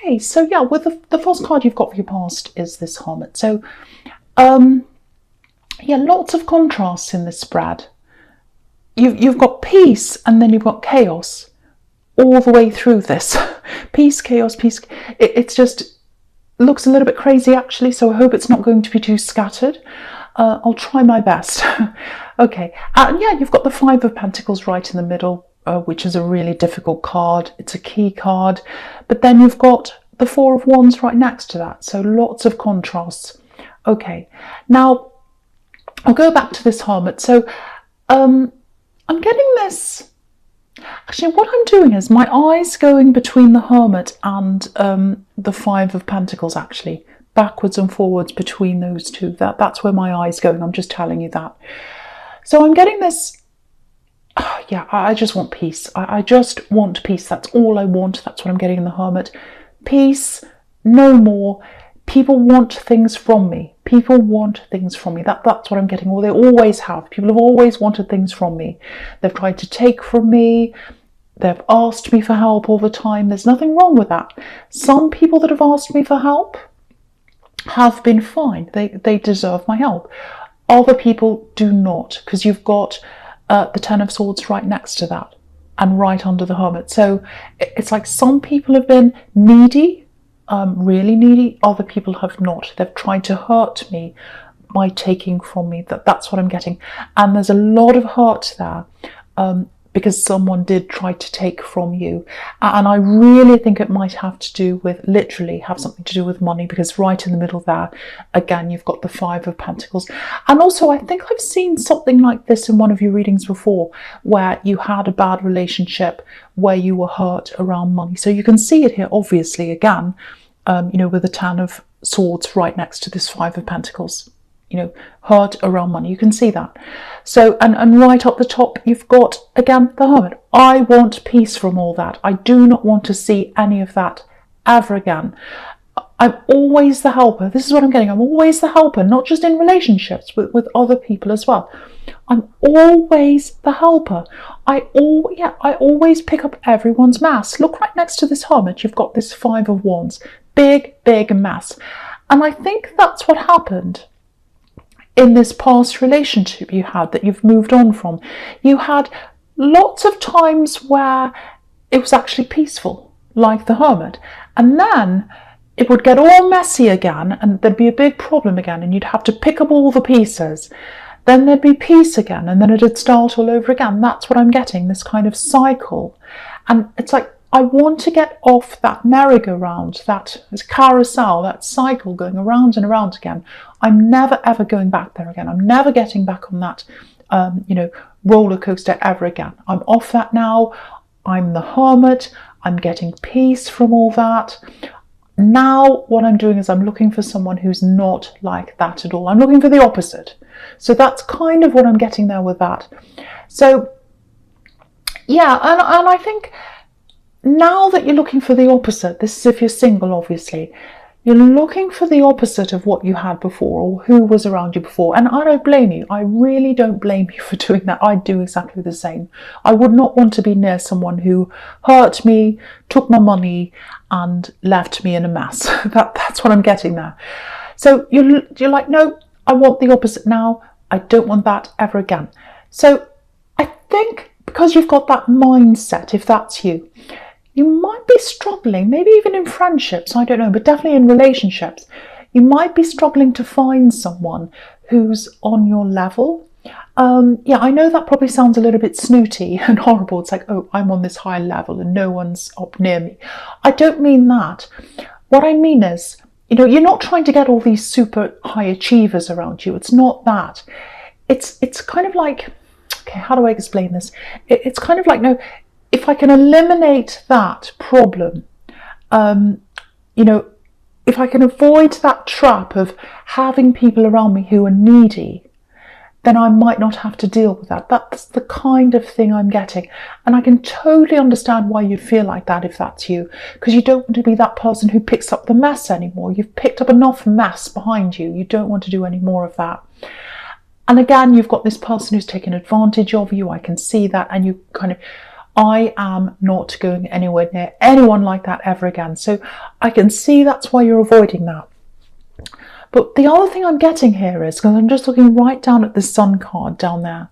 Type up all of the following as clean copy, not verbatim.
Okay, so yeah, with the first card you've got for your past is this Hermit. So, yeah, lots of contrasts in this spread. You've got peace and then you've got chaos all the way through this. Peace, chaos, peace. It's just looks a little bit crazy actually, so I hope it's not going to be too scattered. I'll try my best. Okay, and yeah, you've got the Five of Pentacles right in the middle, which is a really difficult card. It's a key card, but then you've got the Four of Wands right next to that, so lots of contrasts. Okay, now I'll go back to this Hermit. So I'm getting this. Actually, what I'm doing is my eyes going between the Hermit and the Five of Pentacles, actually, backwards and forwards between those two. That's where my eyes going. I'm just telling you that. So I'm getting this. Yeah, I just want peace. I just want peace. That's all I want. That's what I'm getting in the Hermit. Peace, no more. People want things from me. People want things from me. That's what I'm getting. Well, they always have. People have always wanted things from me. They've tried to take from me. They've asked me for help all the time. There's nothing wrong with that. Some people that have asked me for help have been fine. They deserve my help. Other people do not, because you've got the Ten of Swords right next to that and right under the Hermit. So it's like some people have been needy, really needy. Other people have not. They've tried to hurt me by taking from me. That's what I'm getting. And there's a lot of hurt there because someone did try to take from you. And I really think it might have to do with, literally have something to do with money, because right in the middle there, again, you've got the Five of Pentacles. And also, I think I've seen something like this in one of your readings before, where you had a bad relationship, where you were hurt around money. So you can see it here, obviously, again, you know, with the Ten of Swords right next to this Five of Pentacles. You know, hurt around money. You can see that. So, and right up the top, you've got, again, the Hermit. I want peace from all that. I do not want to see any of that ever again. I'm always the helper. This is what I'm getting. I'm always the helper, not just in relationships, with other people as well. I'm always the helper. I always pick up everyone's mess. Look right next to this Hermit. You've got this Five of Wands. Big, big mess. And I think that's what happened in this past relationship you had that you've moved on from. You had lots of times where it was actually peaceful, like the Hermit, and then it would get all messy again and there'd be a big problem again and you'd have to pick up all the pieces. Then there'd be peace again and then it'd start all over again. That's what I'm getting, this kind of cycle. And it's like, I want to get off that merry-go-round, that carousel, that cycle going around and around again. I'm never, ever going back there again. I'm never getting back on that, you know, roller coaster ever again. I'm off that now. I'm the Hermit. I'm getting peace from all that. Now what I'm doing is I'm looking for someone who's not like that at all. I'm looking for the opposite. So that's kind of what I'm getting there with that. So, yeah, and I think now that you're looking for the opposite, this is if you're single, obviously, you're looking for the opposite of what you had before or who was around you before. And I don't blame you. I really don't blame you for doing that. I do exactly the same. I would not want to be near someone who hurt me, took my money and left me in a mess. That's what I'm getting there. So you're like, no, I want the opposite now. I don't want that ever again. So I think because you've got that mindset, if that's you, you might be struggling, maybe even in friendships, I don't know, but definitely in relationships, you might be struggling to find someone who's on your level. Yeah, I know that probably sounds a little bit snooty and horrible. It's like, oh, I'm on this high level and no one's up near me. I don't mean that. What I mean is, you know, you're not trying to get all these super high achievers around you. It's not that. It's kind of like, okay, how do I explain this? It's kind of like, no, if I can eliminate that problem, you know, if I can avoid that trap of having people around me who are needy, then I might not have to deal with that. That's the kind of thing I'm getting. And I can totally understand why you'd feel like that if that's you, because you don't want to be that person who picks up the mess anymore. You've picked up enough mess behind you. You don't want to do any more of that. And again, you've got this person who's taken advantage of you. I can see that. And you kind of, I am not going anywhere near anyone like that ever again. So I can see that's why you're avoiding that. But the other thing I'm getting here is, because I'm just looking right down at the Sun card down there,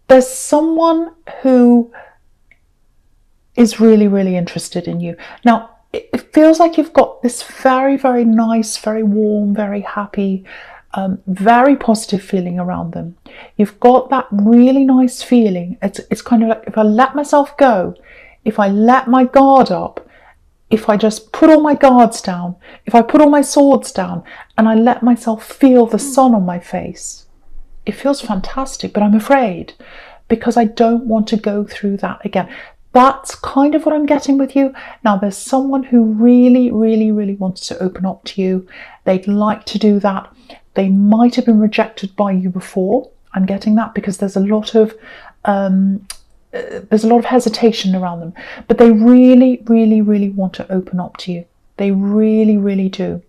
there's someone who is really, really interested in you. Now, it feels like you've got this very, very nice, very warm, very happy, very positive feeling around them. You've got that really nice feeling. It's kind of like, if I let myself go, if I let my guard up, if I just put all my guards down, if I put all my swords down, and I let myself feel the sun on my face, it feels fantastic. But I'm afraid, because I don't want to go through that again. That's kind of what I'm getting with you. Now, there's someone who really, really, really wants to open up to you. They'd like to do that. They might have been rejected by you before. I'm getting that, because there's a lot of hesitation around them. But they really, really, really want to open up to you. They really, really do.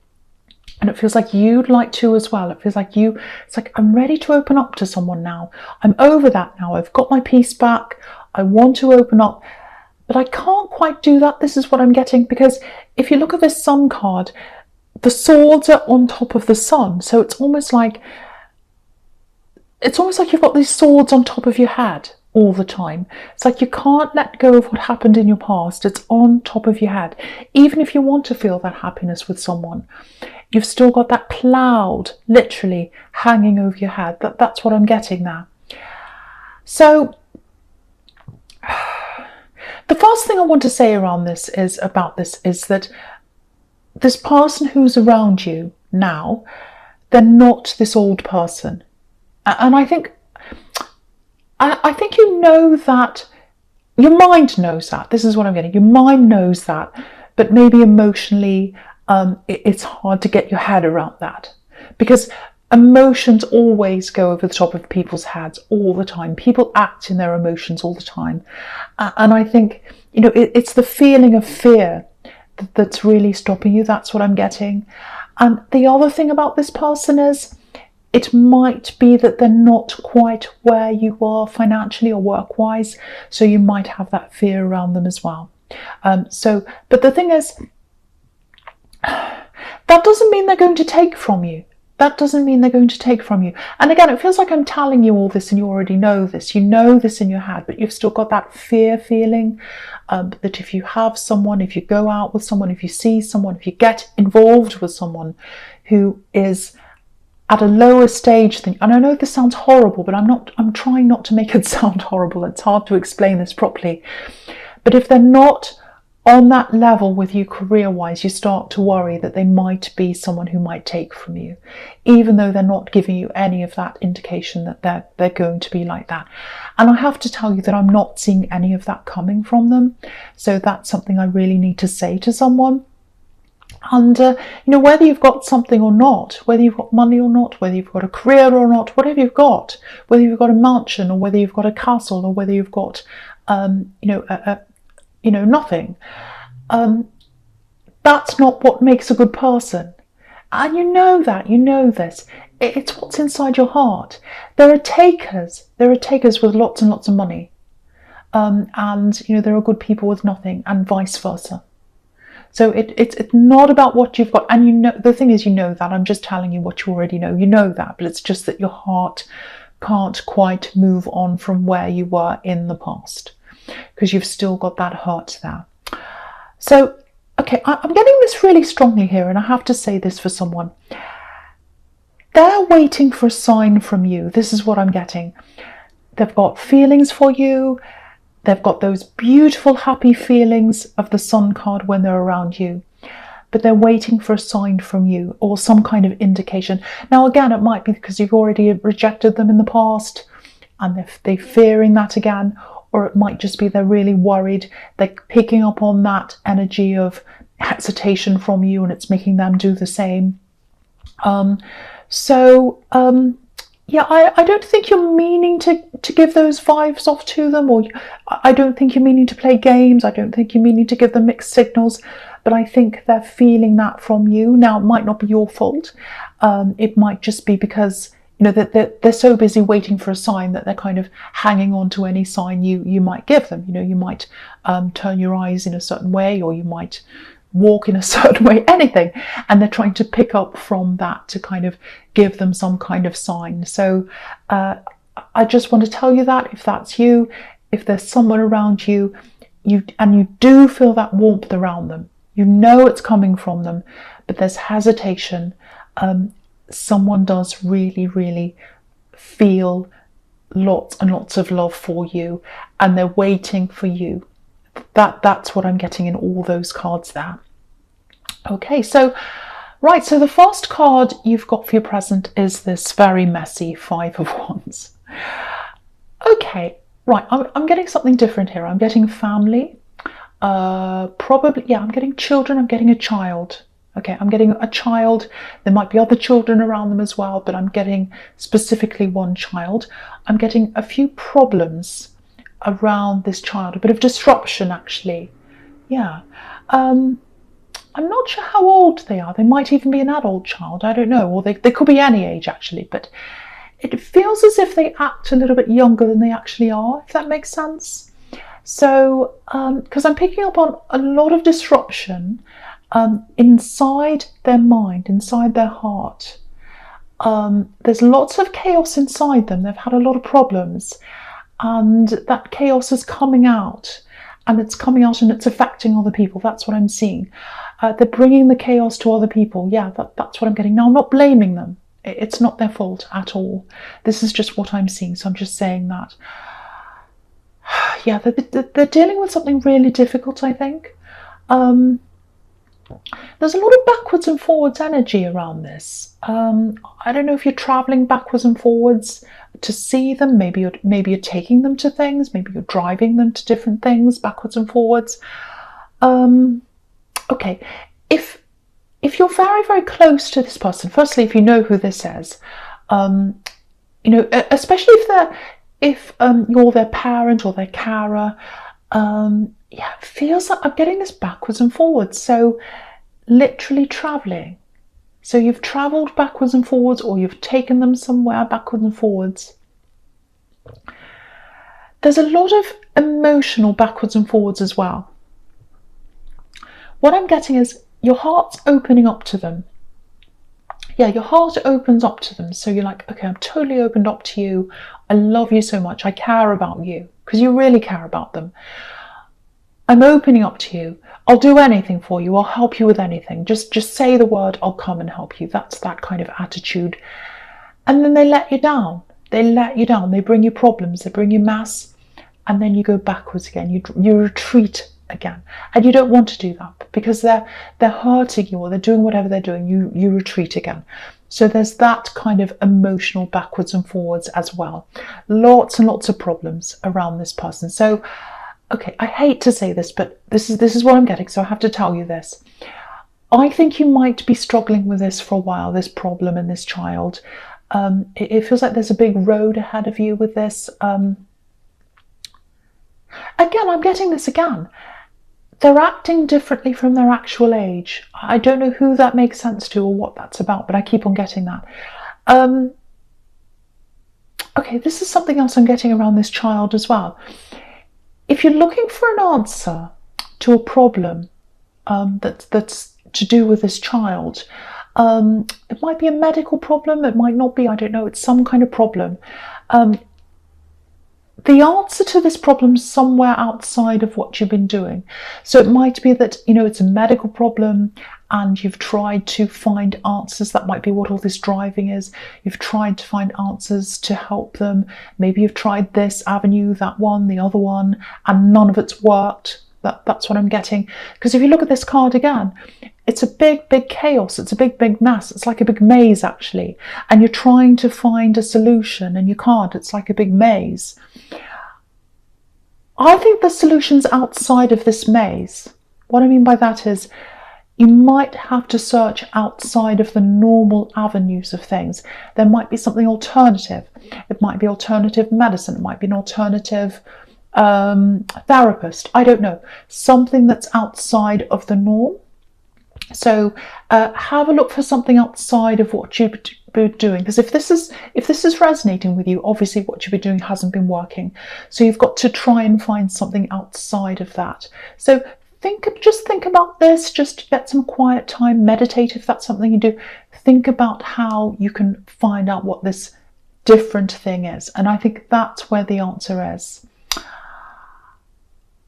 And it feels like you'd like to as well. It feels like it's like, I'm ready to open up to someone now. I'm over that now. I've got my peace back. I want to open up, but I can't quite do that. This is what I'm getting, because if you look at this Sun card, the swords are on top of the sun. So it's almost like you've got these swords on top of your head all the time. It's like you can't let go of what happened in your past. It's on top of your head. Even if you want to feel that happiness with someone, you've still got that cloud literally hanging over your head. That's what I'm getting there. So the first thing I want to say around this is that this person who's around you now, they're not this old person. And I think you know that, your mind knows that. This is what I'm getting. Your mind knows that, but maybe emotionally, it's hard to get your head around that, because emotions always go over the top of people's heads all the time. People act in their emotions all the time. And I think, it's the feeling of fear that's really stopping you. That's what I'm getting. And the other thing about this person is, it might be that they're not quite where you are financially or work-wise. So you might have that fear around them as well. But the thing is, that doesn't mean they're going to take from you. That doesn't mean they're going to take from you. And again, it feels like I'm telling you all this and you already know this. You know this in your head, but you've still got that fear feeling that if you have someone, if you go out with someone, if you see someone, if you get involved with someone who is at a lower stage than, and I know this sounds horrible, but I'm trying not to make it sound horrible. It's hard to explain this properly. But if they're not on that level with you career-wise, you start to worry that they might be someone who might take from you, even though they're not giving you any of that indication that they're going to be like that. And I have to tell you that I'm not seeing any of that coming from them. So that's something I really need to say to someone. And, whether you've got something or not, whether you've got money or not, whether you've got a career or not, whatever you've got, whether you've got a mansion or whether you've got a castle or whether you've got, nothing. That's not what makes a good person. And you know that, you know this. It's what's inside your heart. There are takers. There are takers with lots and lots of money. And there are good people with nothing, and vice versa. So it's not about what you've got. And the thing is, that. I'm just telling you what you already know. You know that, but it's just that your heart can't quite move on from where you were in the past, because you've still got that hurt there. So, okay, I'm getting this really strongly here, and I have to say this for someone. They're waiting for a sign from you. This is what I'm getting. They've got feelings for you. They've got those beautiful, happy feelings of the Sun card when they're around you. But they're waiting for a sign from you or some kind of indication. Now, again, it might be because you've already rejected them in the past and they're fearing that again. Or it might just be they're really worried. They're picking up on that energy of hesitation from you, and it's making them do the same. Yeah, I don't think you're meaning to give those vibes off to them, or I don't think you're meaning to play games. I don't think you're meaning to give them mixed signals, but I think they're feeling that from you. Now, it might not be your fault. It might just be because they're so busy waiting for a sign that they're kind of hanging on to any sign you might give them. You might turn your eyes in a certain way, or you might walk in a certain way, anything, and they're trying to pick up from that to kind of give them some kind of sign. So I just want to tell you that if that's you, if there's someone around you, and you do feel that warmth around them, it's coming from them, but there's hesitation. Someone does really, really feel lots and lots of love for you, and they're waiting for you. That's what I'm getting in all those cards there. Okay, so the first card you've got for your present is this very messy Five of Wands. Okay, right, I'm getting something different here. I'm getting family, probably, yeah, I'm getting children, I'm getting a child. Okay, I'm getting a child. There might be other children around them as well, but I'm getting specifically one child. I'm getting a few problems around this child, a bit of disruption actually. Yeah. I'm not sure how old they are. They might even be an adult child. I don't know. Or they could be any age actually, but it feels as if they act a little bit younger than they actually are, if that makes sense. So, because I'm picking up on a lot of disruption inside their mind, inside their heart. There's lots of chaos inside them. They've had a lot of problems, and that chaos is coming out, and it's affecting other people. That's what I'm seeing. They're bringing the chaos to other people. Yeah, that's what I'm getting. Now, I'm not blaming them. It's not their fault at all. This is just what I'm seeing, so I'm just saying that. Yeah, they're dealing with something really difficult, I think. There's a lot of backwards and forwards energy around this. I don't know if you're traveling backwards and forwards to see them. Maybe you're taking them to things. Maybe you're driving them to different things backwards and forwards. Okay, if you're very, very close to this person, firstly, if you know who this is, especially if you're their parent or their carer, yeah, it feels like I'm getting this backwards and forwards. So literally traveling. So you've traveled backwards and forwards, or you've taken them somewhere backwards and forwards. There's a lot of emotional backwards and forwards as well. What I'm getting is your heart's opening up to them. Yeah, your heart opens up to them. So you're like, okay, I'm totally opened up to you. I love you so much. I care about you, because you really care about them. I'm opening up to you. I'll do anything for you. I'll help you with anything. Just say the word, I'll come and help you. That's that kind of attitude. And then they let you down. They let you down. They bring you problems. They bring you mess. And then you go backwards again. You retreat again. And you don't want to do that, because they're hurting you, or they're doing whatever they're doing. You retreat again. So there's that kind of emotional backwards and forwards as well. Lots and lots of problems around this person. So, okay, I hate to say this, but this is what I'm getting, so I have to tell you this. I think you might be struggling with this for a while, this problem and this child. It feels like there's a big road ahead of you with this. Again, I'm getting this again. They're acting differently from their actual age. I don't know who that makes sense to or what that's about, but I keep on getting that. Okay, this is something else I'm getting around this child as well. If you're looking for an answer to a problem that's to do with this child, it might be a medical problem, it might not be, I don't know, it's some kind of problem. The answer to this problem is somewhere outside of what you've been doing. So it might be that, it's a medical problem and you've tried to find answers. That might be what all this driving is. You've tried to find answers to help them. Maybe you've tried this avenue, that one, the other one, and none of it's worked. That's what I'm getting. Because if you look at this card again, it's a big, big chaos. It's a big, big mess. It's like a big maze, actually. And you're trying to find a solution and you can't. It's like a big maze. I think the solution's outside of this maze. What I mean by that is you might have to search outside of the normal avenues of things. There might be something alternative. It might be alternative medicine. It might be an alternative therapist. I don't know. Something that's outside of the norm. So have a look for something outside of what be doing, because if this is resonating with you, obviously what you've been doing hasn't been working. So you've got to try and find something outside of that. So just think about this, just get some quiet time, meditate if that's something you do. Think about how you can find out what this different thing is. And I think that's where the answer is.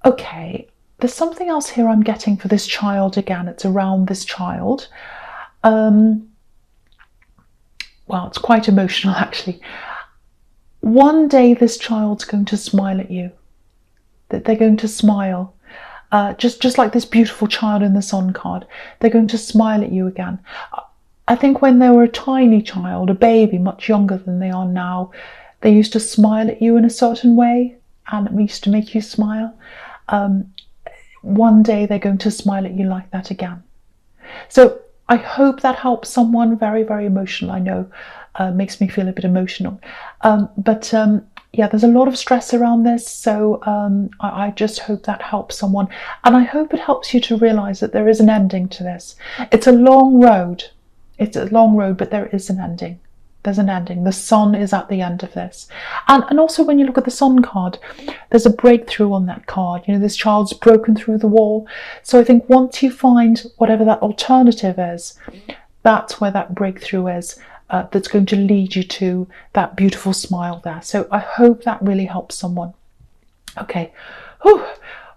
Okay, there's something else here I'm getting for this child again. It's around this child. Well, it's quite emotional actually. One day this child's going to smile at you. That they're going to smile. Just like this beautiful child in the Sun card. They're going to smile at you again. I think when they were a tiny child, a baby, much younger than they are now, they used to smile at you in a certain way, and it used to make you smile. One day they're going to smile at you like that again. So I hope that helps someone. Very, very emotional, I know. Makes me feel a bit emotional. Yeah, there's a lot of stress around this, so I just hope that helps someone. And I hope it helps you to realise that there is an ending to this. It's a long road. It's a long road, but there is an ending. There's an ending. The sun is at the end of this. And also when you look at the sun card, there's a breakthrough on that card. You know, this child's broken through the wall. So I think once you find whatever that alternative is, that's where that breakthrough is. That's going to lead you to that beautiful smile there. So I hope that really helps someone. Okay. Whew.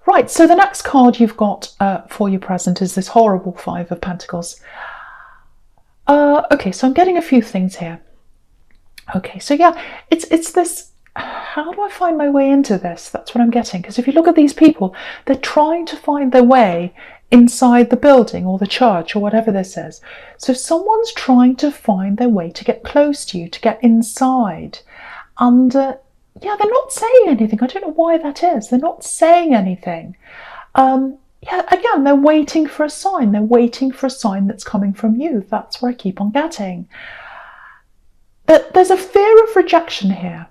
Right, so the next card you've got for your present is this horrible Five of Pentacles. Okay, so I'm getting a few things here. Okay, so yeah, it's this, how do I find my way into this? That's what I'm getting. Because if you look at these people, they're trying to find their way inside the building or the church or whatever this is. So someone's trying to find their way to get close to you, to get inside. And yeah, they're not saying anything. I don't know why that is. They're not saying anything. Yeah, again, they're waiting for a sign. They're waiting for a sign that's coming from you. That's what I keep on getting. There's a fear of rejection here.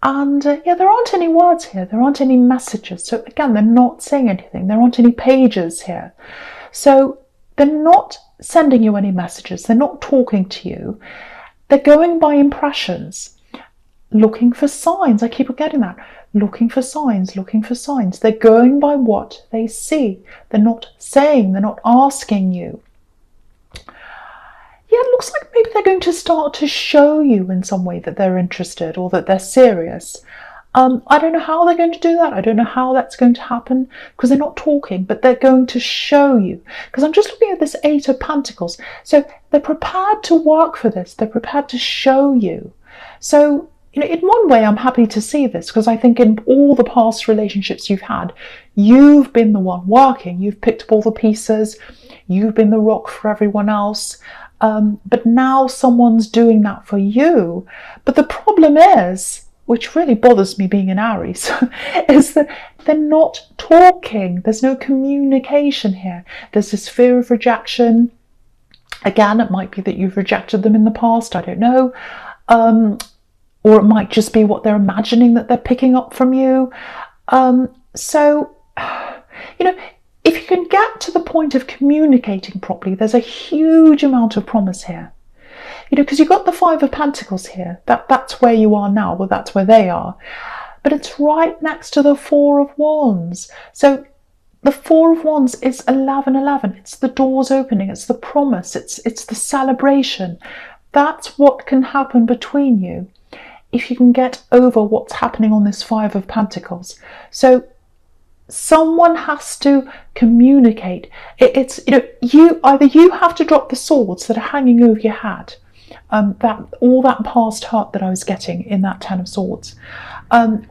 And yeah, there aren't any words here. There aren't any messages. So again, they're not saying anything. There aren't any pages here. So they're not sending you any messages. They're not talking to you. They're going by impressions, looking for signs. I keep on getting that. Looking for signs, looking for signs. They're going by what they see. They're not saying, they're not asking you. Yeah, it looks like maybe they're going to start to show you in some way that they're interested or that they're serious. I don't know how they're going to do that. I don't know how that's going to happen because they're not talking, but they're going to show you. Because I'm just looking at this Eight of Pentacles. So they're prepared to work for this. They're prepared to show you. So, you know, in one way, I'm happy to see this because I think in all the past relationships you've had, you've been the one working. You've picked up all the pieces. You've been the rock for everyone else. But now someone's doing that for you. But the problem is, which really bothers me being an Aries, is that they're not talking. There's no communication here. There's this fear of rejection. Again, it might be that you've rejected them in the past. I don't know. Or it might just be what they're imagining that they're picking up from you. So, you know, if you can get to the point of communicating properly, there's a huge amount of promise here. You know, because you've got the Five of Pentacles here. That's where you are now. Well, that's where they are. But it's right next to the Four of Wands. So the Four of Wands is 11:11. It's the doors opening. It's the promise. It's the celebration. That's what can happen between you if you can get over what's happening on this Five of Pentacles. So someone has to communicate. It's, you know, either you have to drop the swords that are hanging over your head, all that past hurt that I was getting in that Ten of Swords,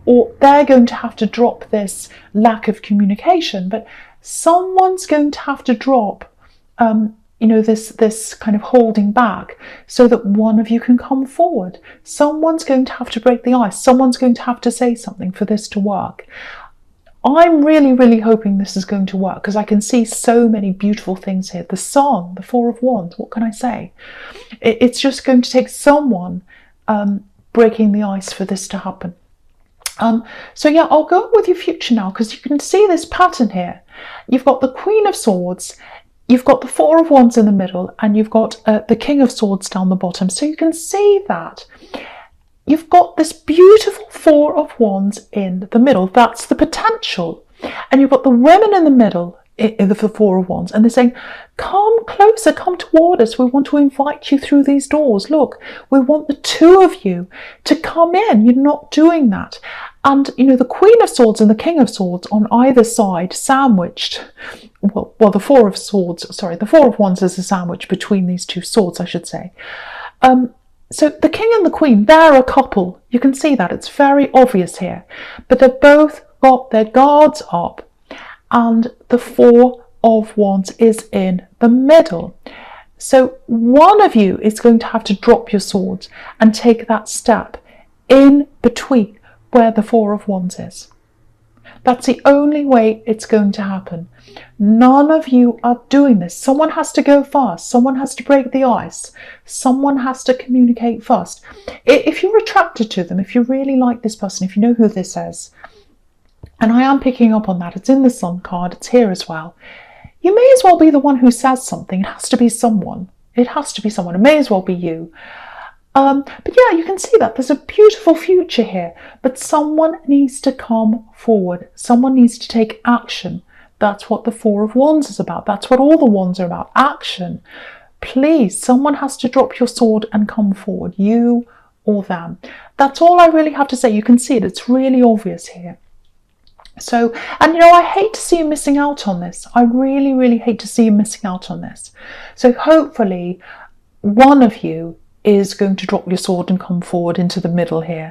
or they're going to have to drop this lack of communication. But someone's going to have to drop, you know, this kind of holding back so that one of you can come forward. Someone's going to have to break the ice. Someone's going to have to say something for this to work. I'm really, really hoping this is going to work because I can see so many beautiful things here. The Sun, the Four of Wands, what can I say? It's just going to take someone breaking the ice for this to happen. So yeah, I'll go with your future now because you can see this pattern here. You've got the Queen of Swords. you've got the Four of Wands in the middle, and you've got the King of Swords down the bottom. So you can see that you've got this beautiful Four of Wands in the middle. That's the potential. And you've got the women in the middle, in the Four of Wands, and they're saying, come closer, come toward us. We want to invite you through these doors. Look, we want the two of you to come in. You're not doing that. And, you know, the Queen of Swords and the King of Swords on either side, sandwiched. Well, the Four of Swords, sorry, the Four of Wands is a sandwich between these two swords, I should say. So the King and the Queen, they're a couple. You can see that. It's very obvious here. But they've both got their guards up, and the Four of Wands is in the middle. So one of you is going to have to drop your swords and take that step in between where the Four of Wands is. That's the only way it's going to happen. None of you are doing this. Someone has to go first. Someone has to break the ice. Someone has to communicate first. If you're attracted to them, if you really like this person, if you know who this is, and I am picking up on that, it's in the Sun card, it's here as well, you may as well be the one who says something. It has to be someone. It has to be someone. It may as well be you. But yeah, you can see that there's a beautiful future here, but someone needs to come forward. Someone needs to take action. That's what the Four of Wands is about. That's what all the wands are about, action. Please, someone has to drop your sword and come forward, you or them. That's all I really have to say. You can see it. It's really obvious here. So, and you know, I hate to see you missing out on this. I really, really hate to see you missing out on this. So hopefully one of you is going to drop your sword and come forward into the middle here.